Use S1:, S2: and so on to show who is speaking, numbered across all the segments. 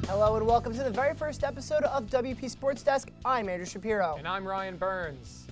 S1: Hello and welcome to the very first episode of WP Sports Desk. I'm Andrew Shapiro.
S2: And I'm Ryan Burns.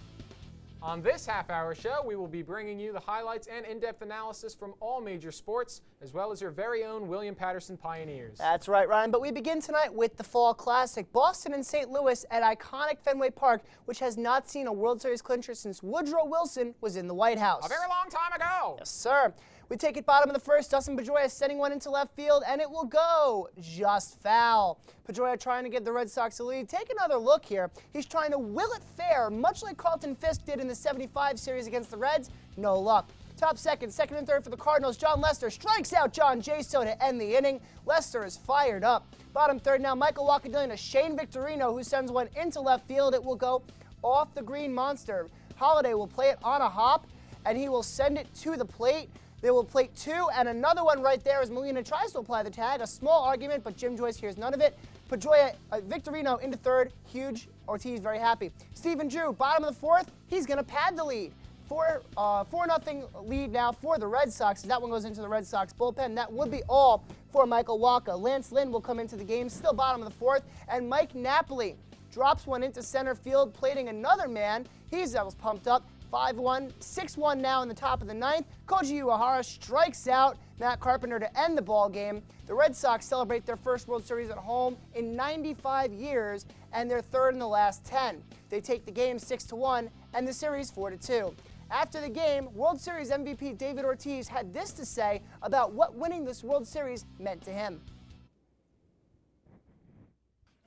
S2: On this half-hour show, we will be bringing you the highlights and in-depth analysis from all major sports, as well as your very own William Patterson Pioneers.
S1: That's right, Ryan, but we begin tonight with the Fall Classic. Boston and St. Louis at iconic Fenway Park, which has not seen a World Series clincher since Woodrow Wilson was in the White House.
S2: A very long time ago.
S1: Yes, sir. We take it bottom of the first. Dustin Pedroia sending one into left field, and it will go just foul. Pedroia trying to give the Red Sox a lead. Take another look here. He's trying to will it fair, much like Carlton Fisk did in the '75 series against the Reds. No luck. Top second and third for the Cardinals. John Lester strikes out John Jaso to end the inning. Lester is fired up. Bottom third now, Michael Wyatt dealing to Shane Victorino, who sends one into left field. It will go off the green monster. Holiday will play it on a hop, and he will send it to the plate. They will plate two, and another one right there as Molina tries to apply the tag. A small argument, but Jim Joyce hears none of it. Pedroia, Victorino into third. Huge. Ortiz very happy. Stephen Drew, bottom of the fourth. He's going to pad the lead. 4-0 lead now for the Red Sox. That one goes into the Red Sox bullpen. That would be all for Michael Wacha. Lance Lynn will come into the game, still bottom of the fourth. And Mike Napoli drops one into center field, plating another man. He's pumped up. 5-1, 6-1 now in the top of the ninth. Koji Uehara strikes out Matt Carpenter to end the ball game. The Red Sox celebrate their first World Series at home in 95 years and their third in the last 10. They take the game 6-1 and the series 4-2. After the game, World Series MVP David Ortiz had this to say about what winning this World Series meant to him.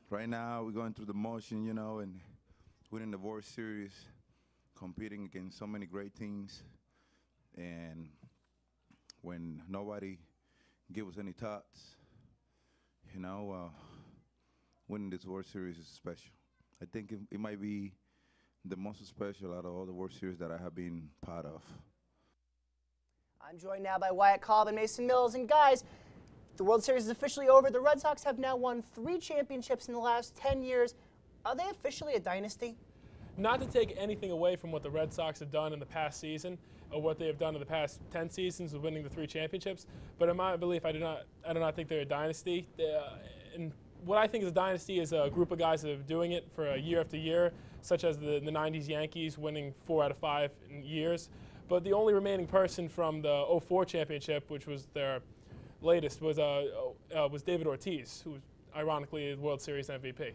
S3: Right now, we're going through the motion, and winning the World Series, competing against so many great teams, and when nobody gives us any thoughts, winning this World Series is special. I think it might be the most special out of all the World Series that I have been part of.
S1: I'm joined now by Wyatt, Kalb, and Mason Mills, and guys, the World Series is officially over. The Red Sox have now won 3 championships in the last 10 years. Are they officially a dynasty?
S4: Not to take anything away from what the Red Sox have done in the past season or what they have done in the past 10 seasons with winning the 3 championships, but in my belief, I do not think they're a dynasty. And what I think is a dynasty is a group of guys that are doing it for year after year, such as the 90s Yankees winning 4 out of 5 years. But the only remaining person from the '04 championship, which was their latest, was David Ortiz, who was ironically the World Series MVP.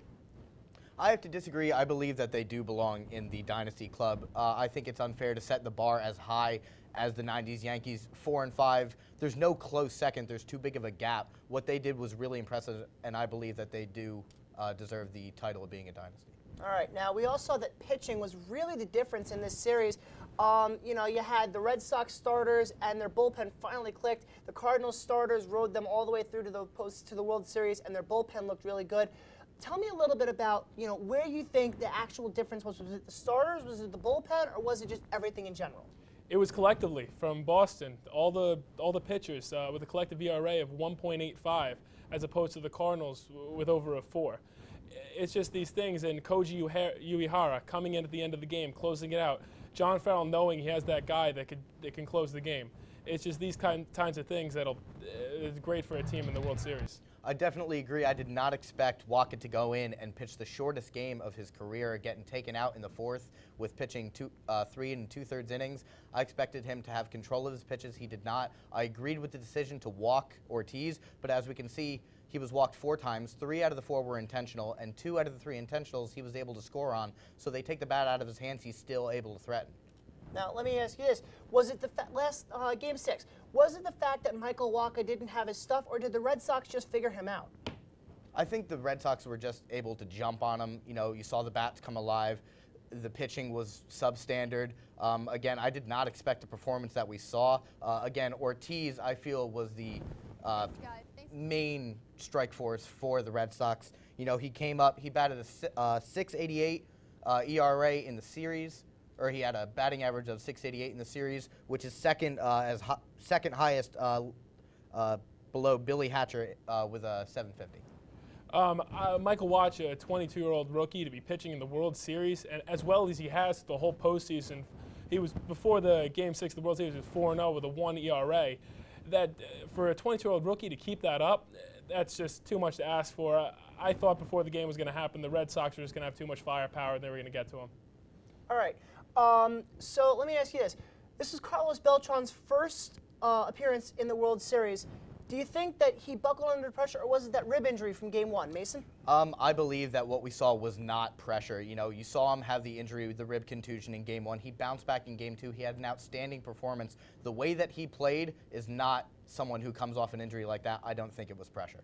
S5: I have to disagree. I believe that they do belong in the dynasty club. I think it's unfair to set the bar as high as the 90s Yankees, 4 and 5. There's no close second. There's too big of a gap. What they did was really impressive, and I believe that they do deserve the title of being a dynasty.
S1: All right, now we all saw that pitching was really the difference in this series. You had the Red Sox starters and their bullpen finally clicked. The Cardinals starters rode them all the way through to the World Series, and their bullpen looked really good. Tell me a little bit about, where you think the actual difference was. Was it the starters, was it the bullpen, or was it just everything in general?
S4: It was collectively from Boston, all the pitchers with a collective ERA of 1.85 as opposed to the Cardinals with over a 4. It's just these things, and Koji Uehara coming in at the end of the game, closing it out. John Farrell knowing he has that guy that can close the game. It's just these kinds of things it's great for a team in the World Series.
S5: I definitely agree. I did not expect Wyatt to go in and pitch the shortest game of his career, getting taken out in the 4th with pitching 3 2/3 innings. I expected him to have control of his pitches. He did not. I agreed with the decision to walk Ortiz, but as we can see, he was walked 4 times. 3 out of the 4 were intentional, and 2 out of the 3 intentionals he was able to score on. So they take the bat out of his hands. He's still able to threaten.
S1: Now, let me ask you this. Was it the last Game 6, was it the fact that Michael Wacha didn't have his stuff, or did the Red Sox just figure him out?
S5: I think the Red Sox were just able to jump on him. You saw the bats come alive. The pitching was substandard. Again, I did not expect the performance that we saw. Again, Ortiz, I feel, was the main strike force for the Red Sox. He came up, he batted a 6.88 ERA in the series. Or he had a batting average of 6.88 in the series, which is second highest below Billy Hatcher with a 7.50.
S4: Michael Wacha, a 22-year-old rookie, to be pitching in the World Series, and as well as he has the whole postseason. He was, before the Game 6 of the World Series, he was 4-0 with a 1 ERA. That for a 22-year-old rookie to keep that up, that's just too much to ask for. I thought before the game was going to happen, the Red Sox were just going to have too much firepower and they were going to get to him.
S1: All right. So let me ask you this. This is Carlos Beltran's first appearance in the World Series. Do you think that he buckled under pressure, or was it that rib injury from Game 1? Mason?
S5: I believe that what we saw was not pressure. You know, you saw him have the injury with the rib contusion in Game 1. He bounced back in Game 2. He had an outstanding performance. The way that he played is not someone who comes off an injury like that. I don't think it was pressure.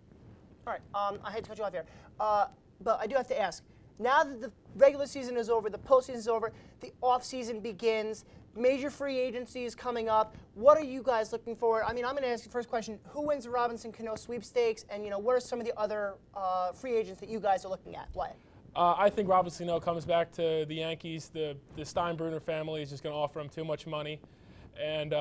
S1: All right. I hate to cut you off here, but I do have to ask. Now that the regular season is over, the postseason is over, the offseason begins, major free agency is coming up. What are you guys looking for? I mean, I'm going to ask you the first question. Who wins the Robinson-Cano sweepstakes? And, you know, what are some of the other free agents that you guys are looking at? Wyatt?
S4: I think Robinson-Cano comes back to the Yankees. The Steinbrenner family is just going to offer him too much money. And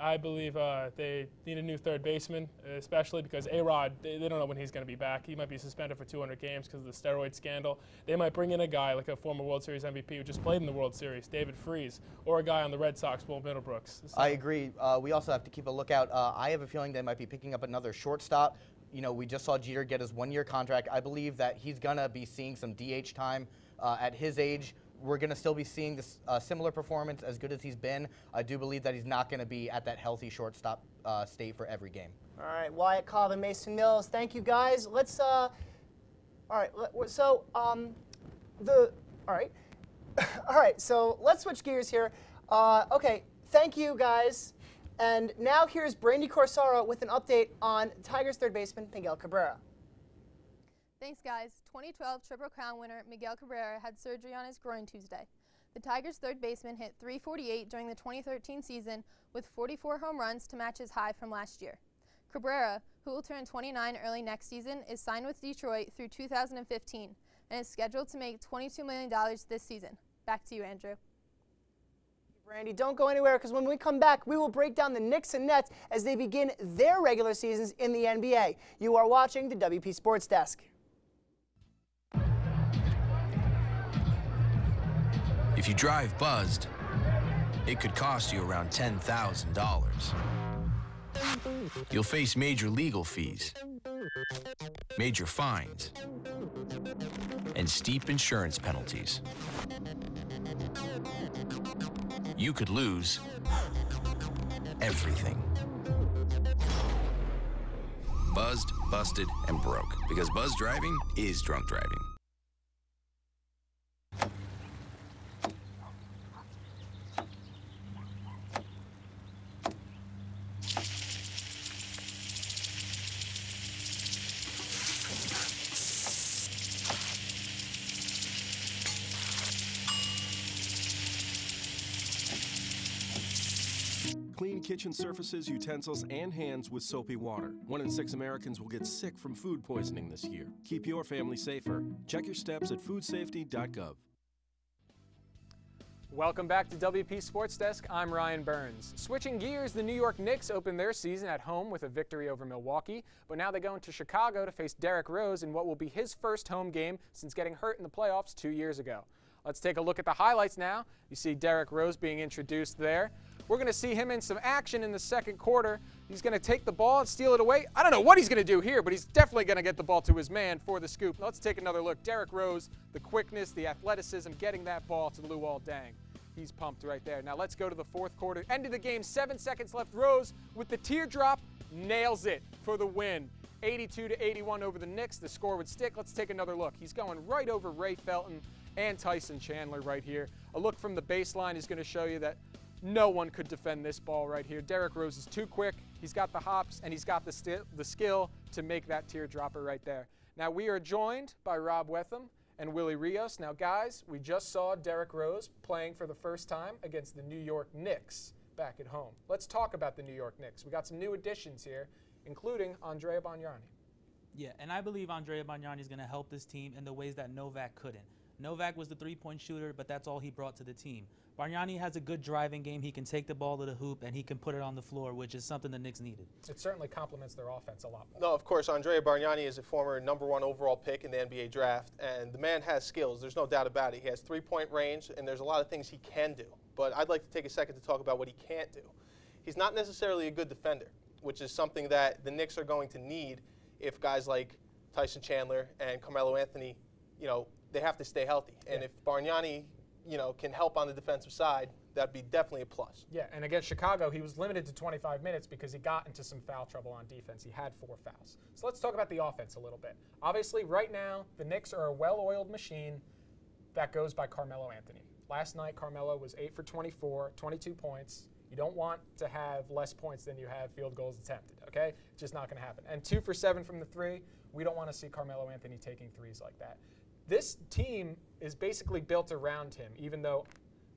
S4: I believe they need a new third baseman, especially because A-Rod, they don't know when he's going to be back. He might be suspended for 200 games because of the steroid scandal. They might bring in a guy like a former World Series MVP who just played in the World Series, David Freese, or a guy on the Red Sox, Will Middlebrooks. So.
S5: I agree. We also have to keep a lookout. I have a feeling they might be picking up another shortstop. You know, we just saw Jeter get his one-year contract. I believe that he's going to be seeing some DH time at his age. We're going to still be seeing this similar performance as good as he's been. I do believe that he's not going to be at that healthy shortstop state for every game.
S1: All right, Wyatt, Kalb, and Mason Mills, thank you guys. Let's, all right, so, all right, so let's switch gears here. Okay, thank you guys. And now here's Brandy Corsaro with an update on Tigers third baseman Miguel Cabrera.
S6: Thanks, guys. 2012 Triple Crown winner Miguel Cabrera had surgery on his groin Tuesday. The Tigers' third baseman hit .348 during the 2013 season with 44 home runs to match his high from last year. Cabrera, who will turn 29 early next season, is signed with Detroit through 2015 and is scheduled to make $22 million this season. Back to you, Andrew.
S1: Brandy, don't go anywhere, because when we come back, we will break down the Knicks and Nets as they begin their regular seasons in the NBA. You are watching the WP Sports Desk.
S7: If you drive buzzed, it could cost you around $10,000. You'll face major legal fees, major fines, and steep insurance penalties. You could lose everything. Buzzed, busted, and broke, because buzz driving is drunk driving.
S8: Clean kitchen surfaces, utensils, and hands with soapy water. 1 in 6 Americans will get sick from food poisoning this year. Keep your family safer. Check your steps at foodsafety.gov.
S2: Welcome back to WP Sports Desk. I'm Ryan Burns. Switching gears, the New York Knicks opened their season at home with a victory over Milwaukee, but now they go into Chicago to face Derrick Rose in what will be his first home game since getting hurt in the playoffs 2 years ago. Let's take a look at the highlights now. You see Derrick Rose being introduced there. We're going to see him in some action in the second quarter. He's going to take the ball and steal it away. I don't know what he's going to do here, but he's definitely going to get the ball to his man for the scoop. Let's take another look. Derrick Rose, the quickness, the athleticism, getting that ball to Luol Deng. He's pumped right there. Now let's go to the fourth quarter. End of the game, 7 seconds left. Rose with the teardrop nails it for the win. 82-81 over the Knicks. The score would stick. Let's take another look. He's going right over Ray Felton and Tyson Chandler right here. A look from the baseline is going to show you that no one could defend this ball right here. Derrick Rose is too quick. He's got the hops, and he's got the skill to make that teardropper right there. Now we are joined by Rob Wetham and Willie Rios. Now guys, we just saw Derrick Rose playing for the first time against the New York Knicks back at home. Let's talk about the New York Knicks. We got some new additions here, including Andrea Bargnani.
S9: Yeah, and I believe Andrea Bargnani is going to help this team in the ways that Novak couldn't. Novak was the three-point shooter, but that's all he brought to the team. Bargnani has a good driving game. He can take the ball to the hoop, and he can put it on the floor, which is something the Knicks needed.
S2: It certainly complements their offense a lot more.
S10: No, of course, Andrea Bargnani is a former #1 overall pick in the NBA draft, and the man has skills. There's no doubt about it. He has three-point range, and there's a lot of things he can do. But I'd like to take a second to talk about what he can't do. He's not necessarily a good defender. which is something that the Knicks are going to need if guys like Tyson Chandler and Carmelo Anthony, they have to stay healthy. And if Bargnani, can help on the defensive side, that'd be definitely a plus.
S2: Yeah, and against Chicago, he was limited to 25 minutes because he got into some foul trouble on defense. He had 4 fouls. So let's talk about the offense a little bit. Obviously, right now, the Knicks are a well-oiled machine that goes by Carmelo Anthony. Last night, Carmelo was 8 for 24, 22 points. You don't want to have less points than you have field goals attempted, okay? It's just not going to happen. And 2 for 7 from the 3. We don't want to see Carmelo Anthony taking threes like that. This team is basically built around him, even though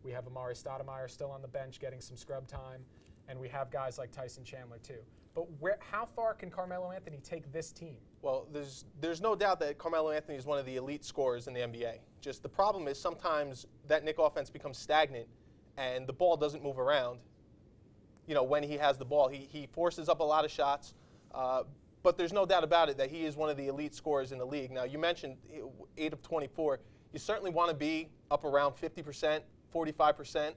S2: we have Amari Stoudemire still on the bench getting some scrub time, and we have guys like Tyson Chandler too. But how far can Carmelo Anthony take this team?
S10: Well, there's no doubt that Carmelo Anthony is one of the elite scorers in the NBA. Just the problem is sometimes that Knick offense becomes stagnant and the ball doesn't move around. When he has the ball, he forces up a lot of shots. But there's no doubt about it that he is one of the elite scorers in the league. Now, you mentioned 8 of 24. You certainly want to be up around 50%, 45%.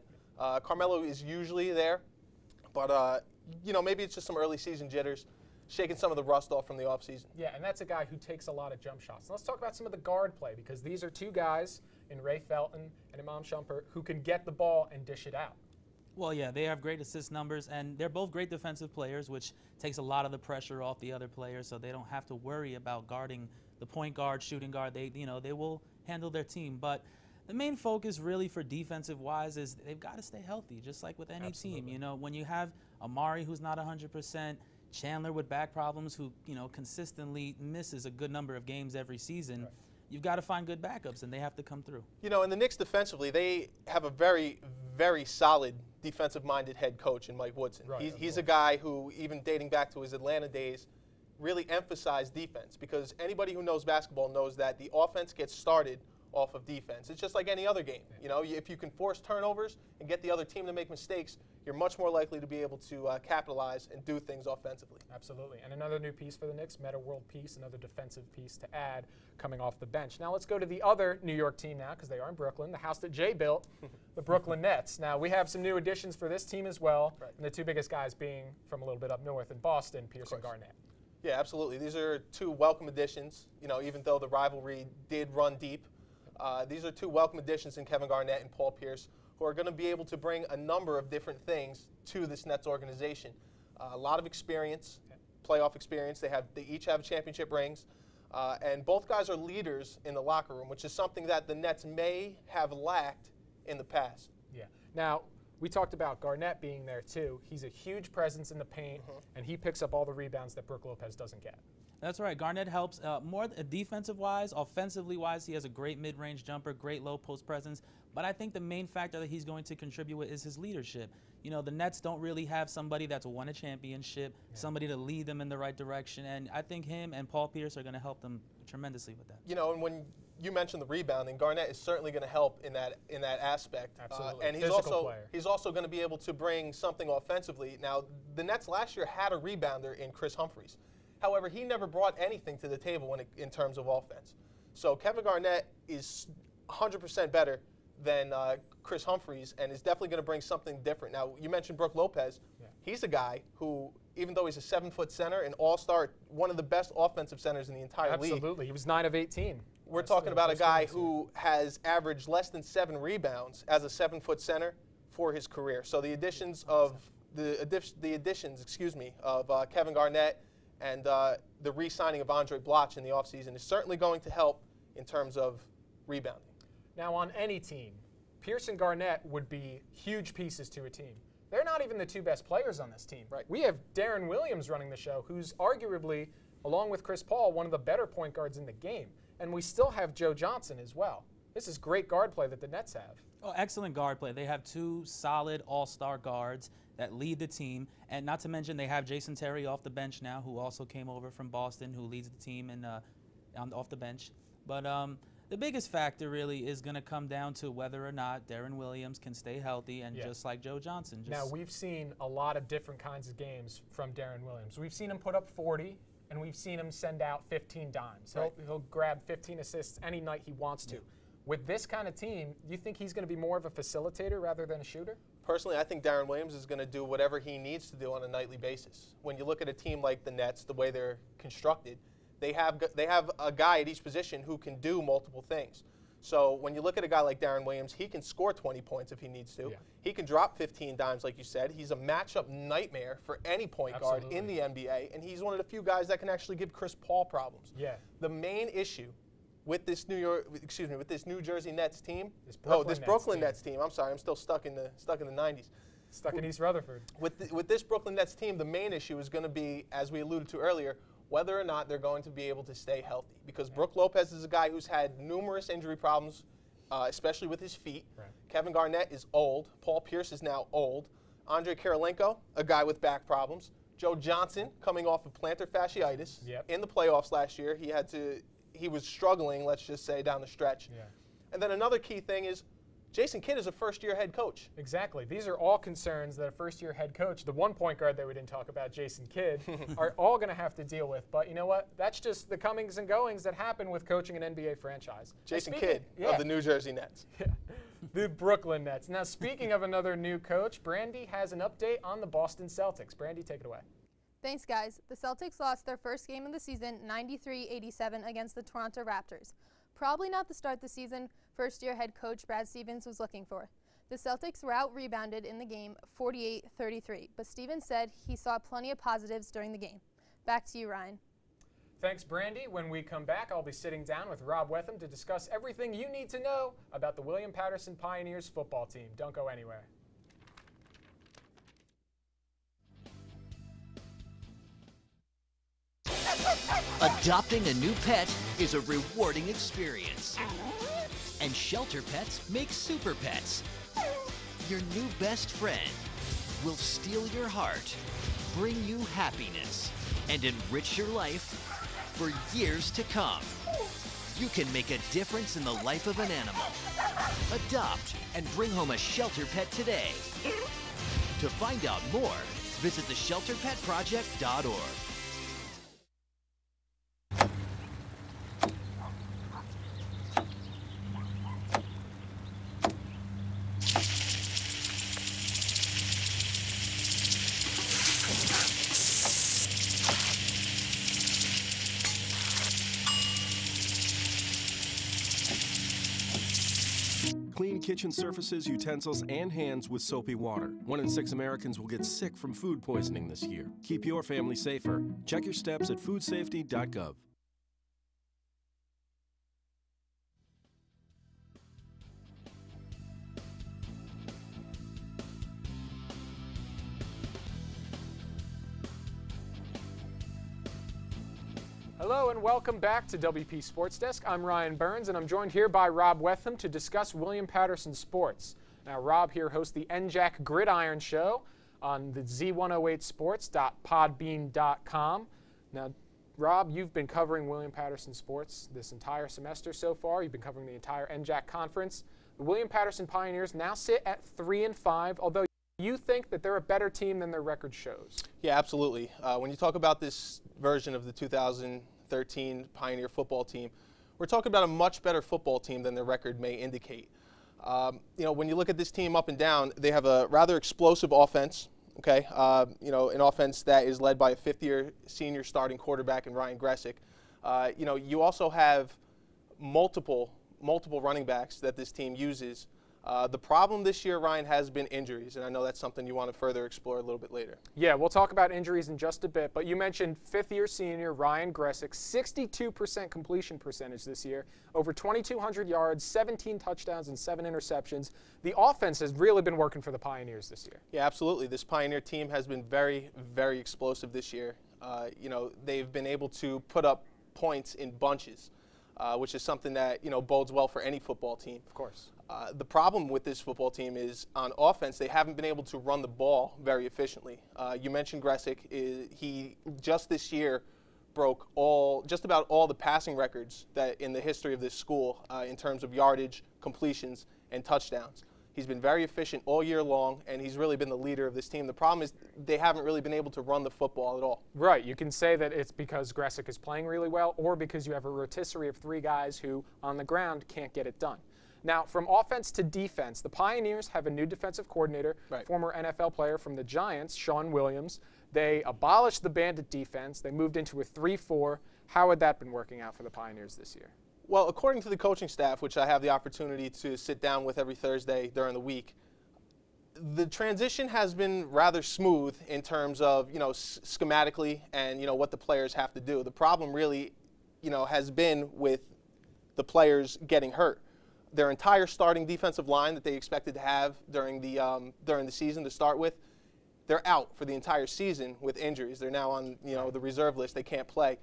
S10: Carmelo is usually there. But, maybe it's just some early season jitters, shaking some of the rust off from the offseason.
S2: Yeah, and that's a guy who takes a lot of jump shots. Let's talk about some of the guard play, because these are 2 guys in Ray Felton and Imam Shumpert who can get the ball and dish it out.
S9: Well, yeah, they have great assist numbers, and they're both great defensive players, which takes a lot of the pressure off the other players, so they don't have to worry about guarding the point guard, shooting guard. They will handle their team. But the main focus really for defensive-wise is they've got to stay healthy, just like with any team. When you have Amari, who's not 100%, Chandler with back problems, who consistently misses a good number of games every season. Right. You've got to find good backups, and they have to come through.
S10: And the Knicks defensively, they have a very, very solid defensive-minded head coach in Mike Woodson.
S2: Right,
S10: he's a guy who, even dating back to his Atlanta days, really emphasized defense, because anybody who knows basketball knows that the offense gets started off of defense. It's just like any other game. If you can force turnovers and get the other team to make mistakes, you're much more likely to be able to capitalize and do things offensively.
S2: Absolutely. And another new piece for the Knicks, Meta World piece, another defensive piece to add coming off the bench. Now let's go to the other New York team now, because they are in Brooklyn, the house that Jay built, the Brooklyn Nets. Now we have some new additions for this team as well, right. And the 2 biggest guys being from a little bit up north in Boston, Pierce and Garnett.
S10: Yeah, absolutely. These are 2 welcome additions, even though the rivalry did run deep. These are 2 welcome additions in Kevin Garnett and Paul Pierce, who are going to be able to bring a number of different things to this Nets organization. A lot of experience, playoff experience. They each have championship rings. And both guys are leaders in the locker room, which is something that the Nets may have lacked in the past.
S2: Yeah. Now, we talked about Garnett being there too. He's a huge presence in the paint, and he picks up all the rebounds that Brook Lopez doesn't get.
S9: That's right. Garnett helps more defensive-wise. Offensively-wise, he has a great mid-range jumper, great low-post presence. But I think the main factor that he's going to contribute with is his leadership. The Nets don't really have somebody that's won a championship, somebody to lead them in the right direction. And I think him and Paul Pierce are going to help them tremendously with that.
S10: And when you mentioned the rebounding, Garnett is certainly going to help in that aspect.
S2: Absolutely.
S10: And he's also going to be able to bring something offensively. Now, the Nets last year had a rebounder in Chris Humphries. However, he never brought anything to the table in terms of offense. So Kevin Garnett is 100% better than Chris Humphries, and is definitely going to bring something different. Now, you mentioned Brook Lopez. Yeah. He's a guy who, even though he's a 7-foot center, an all-star, one of the best offensive centers in the entire league.
S2: Absolutely. He was 9 of 18.
S10: We're talking about a guy who has averaged less than 7 rebounds as a 7-foot center for his career. So the additions of Kevin Garnett and the re-signing of Andre Bloch in the offseason is certainly going to help in terms of rebounding.
S2: Now, on any team, Pierce and Garnett would be huge pieces to a team. They're not even the 2 best players on this team.
S10: Right.
S2: We have Darren Williams running the show, who's arguably, along with Chris Paul, one of the better point guards in the game. And we still have Joe Johnson as well. This is great guard play that the Nets have.
S9: Oh, excellent guard play. They have 2 solid all-star guards that lead the team. And not to mention they have Jason Terry off the bench now, who also came over from Boston, who leads the team off the bench. But the biggest factor really is going to come down to whether or not Darren Williams can stay healthy, and just like Joe Johnson.
S2: Now, we've seen a lot of different kinds of games from Darren Williams. We've seen him put up 40, and we've seen him send out 15 dimes. Right. He'll grab 15 assists any night he wants to. With this kind of team, do you think he's going to be more of a facilitator rather than a shooter?
S10: Personally, I think Darren Williams is going to do whatever he needs to do on a nightly basis. When you look at a team like the Nets, the way they're constructed, they have a guy at each position who can do multiple things. So when you look at a guy like Darren Williams, he can score 20 points if he needs to. Yeah. He can drop 15 dimes, like you said. He's a matchup nightmare for any point guard in the NBA, and he's one of the few guys that can actually give Chris Paul problems.
S2: Yeah.
S10: The main issue with this with this New Jersey Nets team,
S2: this
S10: Brooklyn Nets team. I'm sorry, I'm still stuck in the 90s.
S2: Stuck in East Rutherford.
S10: With this Brooklyn Nets team, the main issue is going to be, as we alluded to earlier, whether or not they're going to be able to stay healthy. Because Brook Lopez is a guy who's had numerous injury problems, especially with his feet.
S2: Right.
S10: Kevin Garnett is old. Paul Pierce is now old. Andrei Kirilenko, a guy with back problems. Joe Johnson, coming off of plantar fasciitis.
S2: Yep.
S10: In the playoffs last year, he was struggling, let's just say, down the stretch.
S2: Yeah.
S10: And then another key thing is Jason Kidd is a first-year head coach.
S2: Exactly. These are all concerns that a first-year head coach, the one point guard that we didn't talk about, Jason Kidd, are all going to have to deal with. But you know what? That's just the comings and goings that happen with coaching an NBA franchise.
S10: Jason Kidd of the New Jersey Nets.
S2: Yeah. The Brooklyn Nets. Now, speaking of another new coach, Brandy has an update on the Boston Celtics. Brandy, take it away.
S6: Thanks, guys. The Celtics lost their first game of the season 93-87 against the Toronto Raptors. Probably not the start the season first-year head coach Brad Stevens was looking for. The Celtics were out-rebounded in the game 48-33, but Stevens said he saw plenty of positives during the game. Back to you, Ryan.
S2: Thanks, Brandy. When we come back, I'll be sitting down with Rob Wetham to discuss everything you need to know about the William Patterson Pioneers football team. Don't go anywhere.
S11: Adopting a new pet is a rewarding experience. And shelter pets make super pets. Your new best friend will steal your heart, bring you happiness, and enrich your life for years to come. You can make a difference in the life of an animal. Adopt and bring home a shelter pet today. To find out more, visit theshelterpetproject.org.
S8: Clean kitchen surfaces, utensils, and hands with soapy water. 1 in 6 Americans will get sick from food poisoning this year. Keep your family safer. Check your steps at foodsafety.gov.
S2: Hello and welcome back to WP Sports Desk. I'm Ryan Burns and I'm joined here by Rob Wetham to discuss William Patterson sports. Now, Rob here hosts the NJAC Gridiron Show on the z108sports.podbean.com. Now, Rob, you've been covering William Patterson sports this entire semester so far. You've been covering the entire NJAC conference. The William Patterson Pioneers now sit at 3-5, although you think that they're a better team than their record shows.
S10: Yeah, absolutely. When you talk about this version of the 2013 Pioneer football team, we're talking about a much better football team than their record may indicate. When you look at this team up and down, they have a rather explosive offense. Okay, an offense that is led by a fifth-year senior starting quarterback in Ryan Gressick. You also have multiple running backs that this team uses. The problem this year, Ryan, has been injuries, and I know that's something you want to further explore a little bit later.
S2: Yeah, we'll talk about injuries in just a bit, but you mentioned fifth-year senior Ryan Gressick, 62% completion percentage this year, over 2,200 yards, 17 touchdowns, and 7 interceptions. The offense has really been working for the Pioneers this year.
S10: Yeah, absolutely. This Pioneer team has been very, very explosive this year. They've been able to put up points in bunches, which is something that, bodes well for any football team.
S2: Of course.
S10: The problem with this football team is on offense, they haven't been able to run the ball very efficiently. You mentioned Gressick. He just this year broke just about all the passing records that in the history of this school in terms of yardage, completions, and touchdowns. He's been very efficient all year long, and he's really been the leader of this team. The problem is they haven't really been able to run the football at all.
S2: Right. You can say that it's because Gressick is playing really well or because you have a rotisserie of 3 guys who, on the ground, can't get it done. Now, from offense to defense, the Pioneers have a new defensive coordinator, former NFL player from the Giants, Sean Williams. They abolished the bandit defense. They moved into a 3-4. How had that been working out for the Pioneers this year?
S10: Well, according to the coaching staff, which I have the opportunity to sit down with every Thursday during the week, the transition has been rather smooth in terms of, schematically and, what the players have to do. The problem really, has been with the players getting hurt. Their entire starting defensive line that they expected to have during the season to start with, they're out for the entire season with injuries. They're now on, the reserve list. They can't play.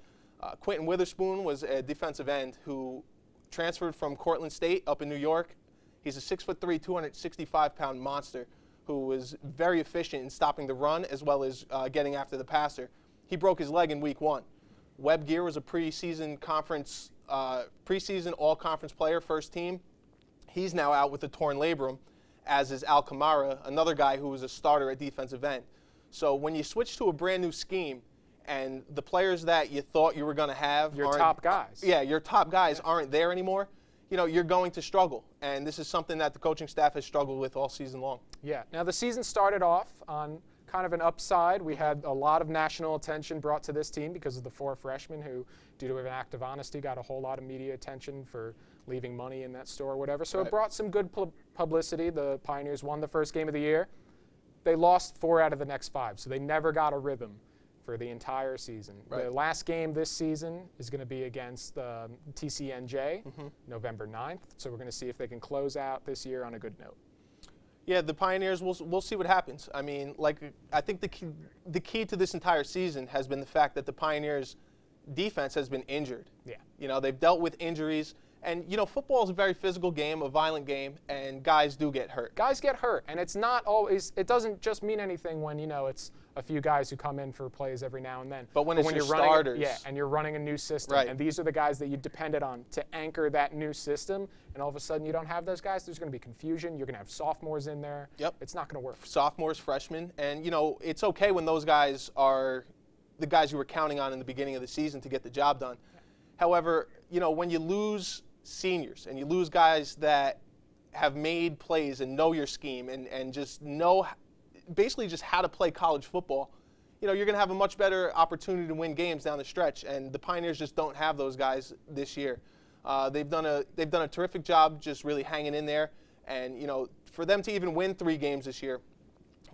S10: Quentin Witherspoon was a defensive end who transferred from Cortland State up in New York. He's a 6'3", 265-pound monster who was very efficient in stopping the run as well as getting after the passer. He broke his leg in week 1. Webb Geer was a preseason all-conference player, first team. He's now out with a torn labrum, as is Al Kamara, another guy who was a starter at defensive end. So when you switch to a brand new scheme and the players that you thought you were going to have
S2: your top guys.
S10: Yeah, your top guys aren't there anymore. You're going to struggle. And this is something that the coaching staff has struggled with all season long.
S2: Yeah. Now, the season started off on kind of an upside. We had a lot of national attention brought to this team because of the 4 freshmen who, due to an act of honesty, got a whole lot of media attention for leaving money in that store or whatever. So it brought some good publicity. The Pioneers won the first game of the year. They lost 4 out of the next 5, so they never got a rhythm for the entire season. The last game this season is going to be against TCNJ, November 9th. So we're going to see if they can close out this year on a good note.
S10: Yeah, the Pioneers, we'll see what happens. I mean, I think the key to this entire season has been the fact that the Pioneers' defense has been injured. Yeah. They've dealt with injuries. And, football is a very physical game, a violent game, and guys do get hurt.
S2: Guys get hurt, and it's not always – it doesn't just mean anything when, it's a few guys who come in for plays every now and then.
S10: But when you're
S2: starters. Yeah, and you're running a new system, and these are the guys that you depended on to anchor that new system, and all of a sudden you don't have those guys, there's going to be confusion. You're going to have sophomores in there.
S10: Yep.
S2: It's not going to work.
S10: Sophomores, freshmen, and, it's okay when those guys are the guys you were counting on in the beginning of the season to get the job done. However, when you lose – seniors and you lose guys that have made plays and know your scheme and just know basically just how to play college football, you're going to have a much better opportunity to win games down the stretch, and the Pioneers just don't have those guys this year. They've done a terrific job just really hanging in there, and for them to even win 3 games this year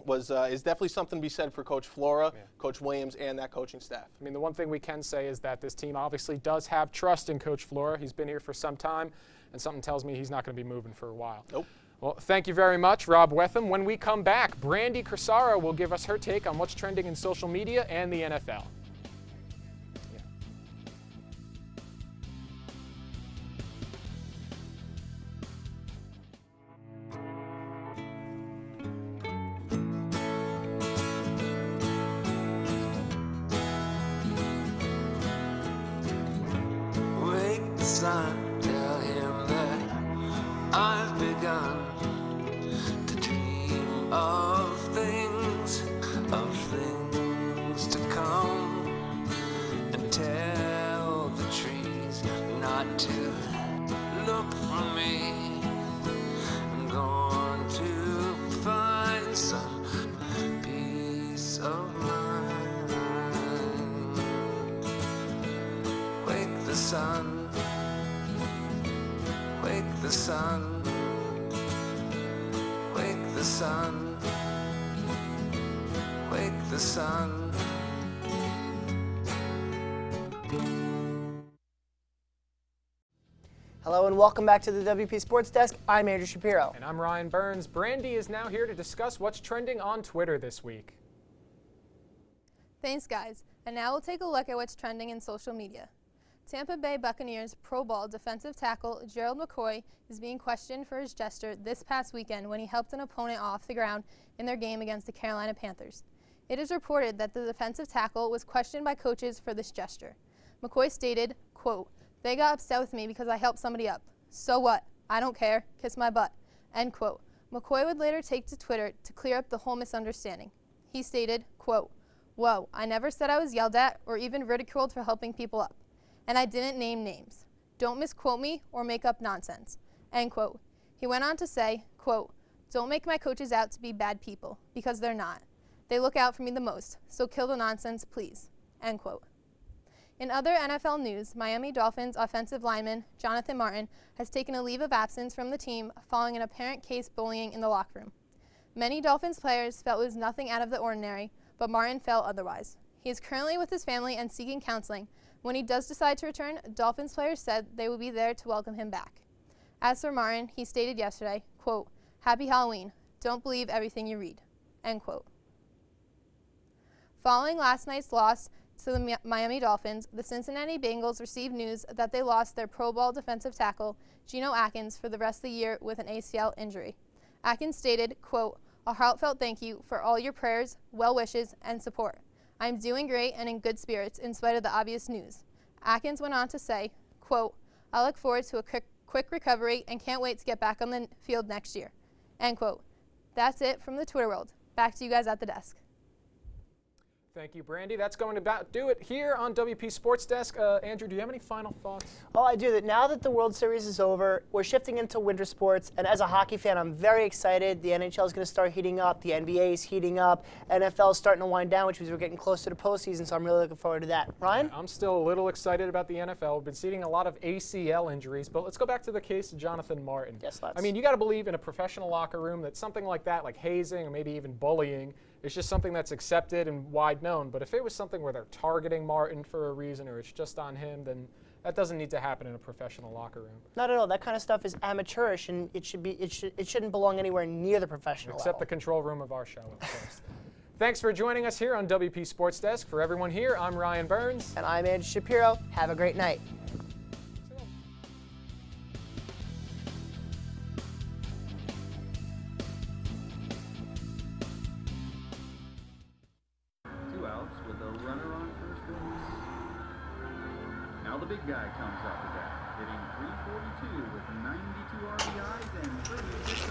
S10: is definitely something to be said for Coach Flora, Coach Williams, and that coaching staff.
S2: I mean, the one thing we can say is that this team obviously does have trust in Coach Flora. He's been here for some time, and something tells me he's not going to be moving for a while.
S10: Nope.
S2: Well, thank you very much, Rob Wetham. When we come back, Brandy Corsaro will give us her take on what's trending in social media and the NFL.
S12: Tell him that I've begun to dream of things to come, and tell the trees not to look for me. I'm going to find some peace of mind. Wake the sun. Wake the sun, wake the sun, wake the sun.
S1: Hello and welcome back to the WP Sports Desk. I'm Andrew Shapiro.
S2: And I'm Ryan Burns. Brandy is now here to discuss what's trending on Twitter this week.
S6: Thanks, guys. And now we'll take a look at what's trending in social media. Tampa Bay Buccaneers Pro Bowl defensive tackle Gerald McCoy is being questioned for his gesture this past weekend when he helped an opponent off the ground in their game against the Carolina Panthers. It is reported that the defensive tackle was questioned by coaches for this gesture. McCoy stated, quote, "They got upset with me because I helped somebody up. So what? I don't care. Kiss my butt." End quote. McCoy would later take to Twitter to clear up the whole misunderstanding. He stated, quote, "Whoa, I never said I was yelled at or even ridiculed for helping people up. And I didn't name names. Don't misquote me or make up nonsense." End quote. He went on to say, quote, "Don't make my coaches out to be bad people, because they're not. They look out for me the most, so kill the nonsense, please," end quote. In other NFL news, Miami Dolphins offensive lineman Jonathan Martin has taken a leave of absence from the team following an apparent case bullying in the locker room. Many Dolphins players felt it was nothing out of the ordinary, but Martin felt otherwise. He is currently with his family and seeking counseling. When he does decide to return, Dolphins players said they will be there to welcome him back. As for Martin, he stated yesterday, quote, "Happy Halloween. Don't believe everything you read," end quote. Following last night's loss to the Miami Dolphins, the Cincinnati Bengals received news that they lost their Pro Bowl defensive tackle, Geno Atkins, for the rest of the year with an ACL injury. Atkins stated, quote, "A heartfelt thank you for all your prayers, well wishes, and support. I'm doing great and in good spirits in spite of the obvious news." Atkins went on to say, quote, "I look forward to a quick recovery and can't wait to get back on the field next year," end quote. That's it from the Twitter world. Back to you guys at the desk.
S2: Thank you, Brandy. That's going to about do it here on WP Sports Desk. Andrew, do you have any final thoughts?
S1: Oh, I do. That now that the World Series is over, we're shifting into winter sports, and as a hockey fan, I'm very excited. The NHL is going to start heating up. The NBA is heating up. NFL is starting to wind down, which means we're getting closer to postseason, so I'm really looking forward to that. Ryan?
S2: I'm still a little excited about the NFL. We've been seeing a lot of ACL injuries, but let's go back to the case of Jonathan Martin.
S1: Yes, let's.
S2: I mean, you got to believe in a professional locker room that something like that, like hazing or maybe even bullying, is just something that's accepted and wide known. But if it was something where they're targeting Martin for a reason or it's just on him, then that doesn't need to happen in a professional locker room.
S1: Not at all. That kind of stuff is amateurish, and it shouldn't belong anywhere near the professional
S2: Except
S1: level.
S2: the control room of our show, of course. Thanks for joining us here on WP Sports Desk. For everyone here, I'm Ryan Burns.
S1: And I'm Andrew Shapiro. Have a great night.
S13: Now the big guy comes out to bat, hitting .342 with 92 RBIs and 36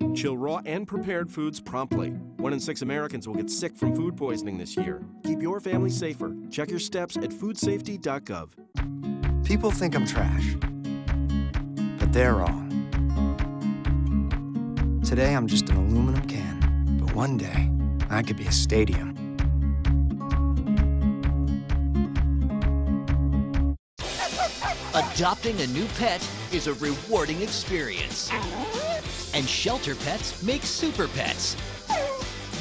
S13: homers.
S8: Chill raw and prepared foods promptly. 1 in 6 Americans will get sick from food poisoning this year. Keep your family safer. Check your steps at foodsafety.gov.
S14: People think I'm trash, but they're wrong. Today, I'm just an aluminum can, but one day, I could be a stadium.
S11: Adopting a new pet is a rewarding experience. And Shelter Pets make super pets.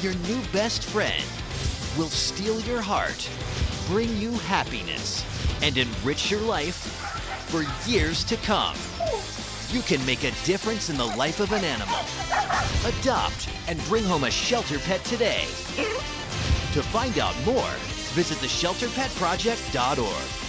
S11: Your new best friend will steal your heart, bring you happiness, and enrich your life for years to come. You can make a difference in the life of an animal. Adopt and bring home a shelter pet today. To find out more, visit theshelterpetproject.org.